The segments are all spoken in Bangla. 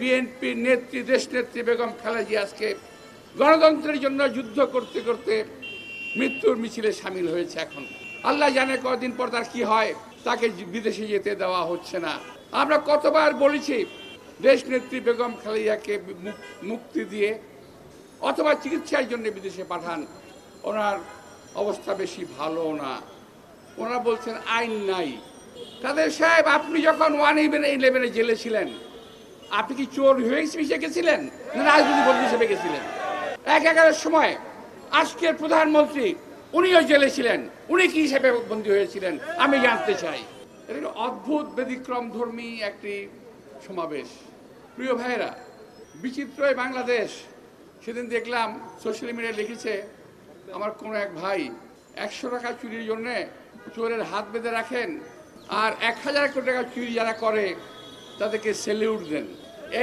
বিএনপির নেত্রী দেশনেত্রী বেগম খালেদা জিয়া আজকে গণতন্ত্রের জন্য যুদ্ধ করতে করতে মৃত্যুর মিছিলে সামিল হয়েছে। এখন আল্লাহ জানে কদিন পর তার কি হয়, তাকে বিদেশে যেতে দেওয়া হচ্ছে না। আমরা কতবার বলেছি দেশনেত্রী বেগম খালেদা জিয়াকে মুক্তি দিয়ে অথবা চিকিৎসার জন্য বিদেশে পাঠান, ওনার অবস্থা বেশি ভালো না। ওনারা বলছেন আইন নাই। কাদের সাহেব, আপনি যখন 111 জেলে ছিলেন, আপনি কি চোর হিসেবে গেছিলেন না রাজনৈতিক বন্দী হিসেবে গেছিলেন? 11-এর সময় আজকের প্রধানমন্ত্রী উনিও জেলে ছিলেন, উনি কি হিসেবে বন্দী হয়েছিলেন আমি জানতে চাই। এটা অদ্ভুত ব্যতিক্রম ধর্মী একটি সমাবেশ। প্রিয় ভাইয়েরা, বিচিত্র বাংলাদেশ। সেদিন দেখলাম সোশ্যাল মিডিয়ায় লিখেছে আমার কোনো এক ভাই 100 টাকা চুরির জন্যে চোরের হাত বেঁধে রাখেন, আর 1000 কোটি টাকা চুরি যারা করে তাদেরকে স্যালিউট দেন।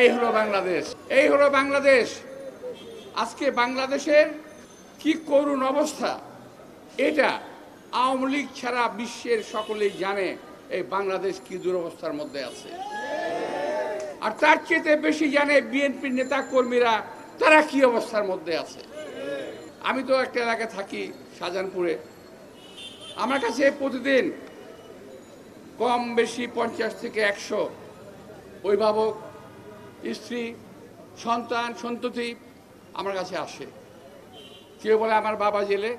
এই হলো বাংলাদেশ, এই হলো বাংলাদেশ। আজকে বাংলাদেশের কি করুণ অবস্থা, এটা আওয়ামী লীগ ছাড়া বিশ্বের সকলেই জানে এই বাংলাদেশ কি দুরবস্থার মধ্যে আছে। আর তার চেয়ে বেশি জানে বিএনপির নেতা কর্মীরা তারা কি অবস্থার মধ্যে আছে। আমি তো একটা এলাকায় থাকি, শাহজাহানপুরে। আমার কাছে প্রতিদিন কম বেশি 50 থেকে 100 অভিভাবক, স্ত্রী, সন্তান, সন্ততি আমার কাছে আসে। কেউ বলে আমার বাবা জেলে,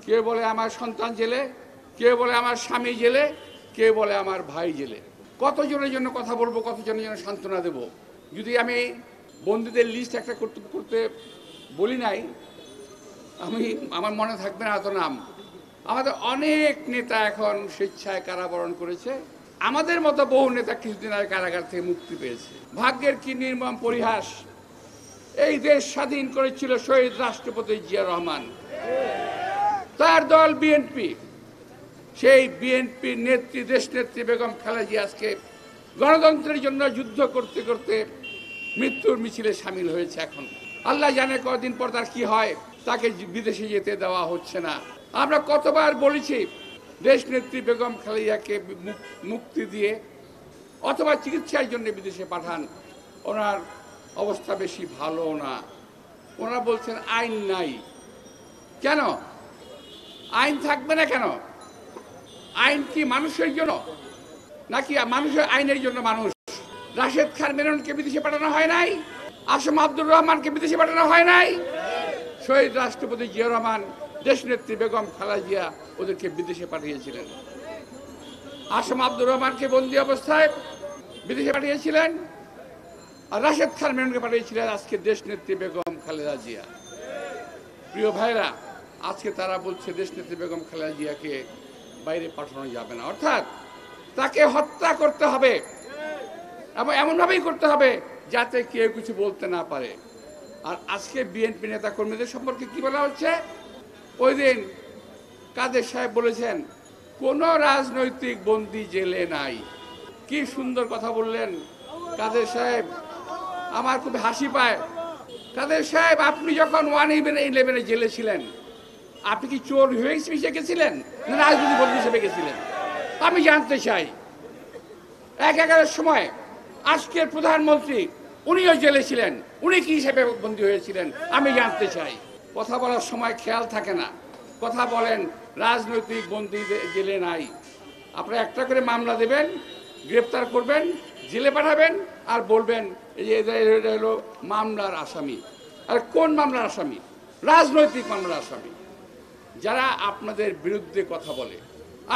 কেউ বলে আমার সন্তান জেলে, কেউ বলে আমার স্বামী জেলে, কেউ বলে আমার ভাই জেলে। কতজনের জন্য কথা বলবো, কতজনের জন্য সান্ত্বনা দেব? যদি আমি বন্দীদের লিস্ট একটা করতে বলি নাই, আমার মনে থাকবে না এত নাম। আমাদের অনেক নেতা এখন স্বেচ্ছায় কারাবরণ করেছে। আমাদের মতো বহু নেতা কিছুদিন আগে কারাগার থেকে মুক্তি পেয়েছে। ভাগ্যের কি নির্মম পরিহাস, এই দেশ স্বাধীন করেছিল শহীদ রাষ্ট্রপতি জিয়া রহমান, তার দল বিএনপি। সেই বিএনপির নেত্রী দেশনেত্রী বেগম খালেদা জিয়া আজকে গণতন্ত্রের জন্য যুদ্ধ করতে করতে মৃত্যুর মিছিলে সামিল হয়েছে। এখন আল্লাহ জানে কদিন পর তার কি হয়, তাকে বিদেশে যেতে দেওয়া হচ্ছে না। আমরা কতবার বলেছি দেশনেত্রী বেগম খালেদা জিয়াকে মুক্তি দিয়ে অথবা চিকিৎসার জন্য বিদেশে পাঠান, ওনার অবস্থা বেশি ভালো না। ওনারা বলছেন আইন নাই। কেন আইন থাকবে না? কেন আইন কি মানুষের জন্য নাকি মানুষের আইনের জন্য মানুষ? রাশেদ খান মেননকে বিদেশে পাঠানো হয় নাই? আসম আব্দুর রহমানকে বিদেশে পাঠানো হয় নাই? শহীদ রাষ্ট্রপতি জিয়া রহমান, দেশনেত্রী বেগম খালেদা জিয়া ওদেরকে বিদেশে পাঠিয়েছিলেন। আসম আব্দুর রহমানকে বন্দী অবস্থায় বিদেশে পাঠিয়েছিলেন, আর রাশেদ খান মেননকে পাঠিয়েছিলেন আজকে দেশনেত্রী বেগম খালেদা জিয়া। প্রিয় ভাইরা, আজকে তারা বলছে দেশনেত্রী বেগম খালেদা জিয়াকে বাইরে পাঠানো যাবে না, অর্থাৎ তাকে হত্যা করতে হবে এবং এমনভাবেই করতে হবে যাতে কেউ কিছু বলতে না পারে। আর আজকে বিএনপি নেতা কর্মীদের সম্পর্কে কি বলা হচ্ছে? ওই দিন কাদের সাহেব বলেছেন কোনো রাজনৈতিক বন্দী জেলে নাই। কি সুন্দর কথা বললেন কাদের সাহেব, আমার খুব হাসি পায়। কাদের সাহেব, আপনি যখন 111 জেলে ছিলেন, আপনি কি চোর হিসেবে গেছিলেন না রাজনৈতিক বন্দী হিসেবে গেছিলেন আমি জানতে চাই। 11-এর সময় আজকের প্রধানমন্ত্রী উনিও জেলে ছিলেন, উনি কি হিসেবে বন্দী হয়েছিলেন আমি জানতে চাই। কথা বলার সময় খেয়াল থাকে না, কথা বলেন রাজনৈতিক বন্দী জেলে নাই। আপনারা একটা করে মামলা দেবেন, গ্রেপ্তার করবেন, জেলে পাঠাবেন, আর বলবেন এই যে এটা হলো মামলার আসামি। আর কোন মামলার আসামি? রাজনৈতিক মামলার আসামি। যারা আপনাদের বিরুদ্ধে কথা বলে,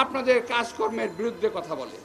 আপনাদের কাজকর্মের বিরুদ্ধে কথা বলে,